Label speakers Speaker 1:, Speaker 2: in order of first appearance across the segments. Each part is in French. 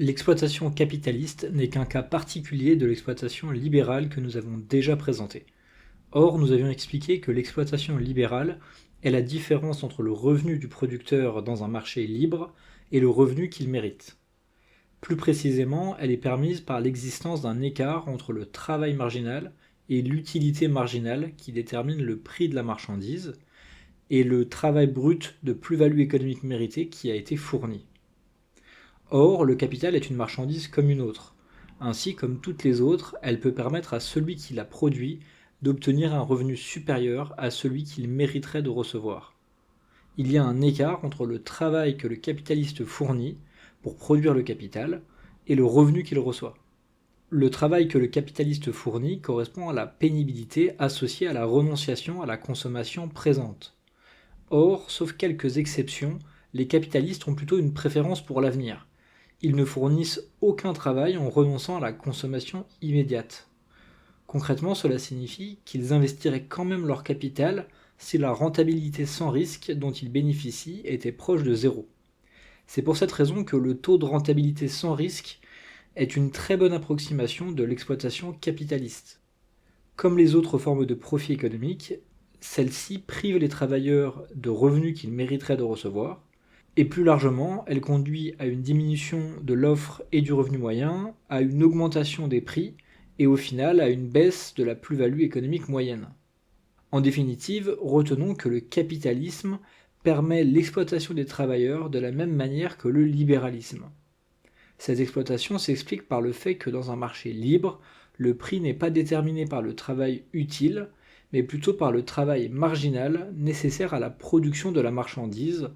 Speaker 1: L'exploitation capitaliste n'est qu'un cas particulier de l'exploitation libérale que nous avons déjà présenté. Or, nous avions expliqué que l'exploitation libérale est la différence entre le revenu du producteur dans un marché libre et le revenu qu'il mérite. Plus précisément, elle est permise par l'existence d'un écart entre le travail marginal et l'utilité marginale qui détermine le prix de la marchandise, et le travail brut de plus-value économique méritée qui a été fourni. Or, le capital est une marchandise comme une autre. Ainsi, comme toutes les autres, elle peut permettre à celui qui la produit d'obtenir un revenu supérieur à celui qu'il mériterait de recevoir. Il y a un écart entre le travail que le capitaliste fournit pour produire le capital et le revenu qu'il reçoit. Le travail que le capitaliste fournit correspond à la pénibilité associée à la renonciation à la consommation présente. Or, sauf quelques exceptions, les capitalistes ont plutôt une préférence pour l'avenir. Ils ne fournissent aucun travail en renonçant à la consommation immédiate. Concrètement, cela signifie qu'ils investiraient quand même leur capital si la rentabilité sans risque dont ils bénéficient était proche de zéro. C'est pour cette raison que le taux de rentabilité sans risque est une très bonne approximation de l'exploitation capitaliste. Comme les autres formes de profit économique, celle-ci prive les travailleurs de revenus qu'ils mériteraient de recevoir, et plus largement, elle conduit à une diminution de l'offre et du revenu moyen, à une augmentation des prix, et au final à une baisse de la plus-value économique moyenne. En définitive, retenons que le capitalisme permet l'exploitation des travailleurs de la même manière que le libéralisme. Cette exploitation s'explique par le fait que dans un marché libre, le prix n'est pas déterminé par le travail utile, mais plutôt par le travail marginal nécessaire à la production de la marchandise,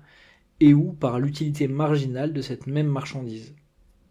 Speaker 1: et ou par l'utilité marginale de cette même marchandise.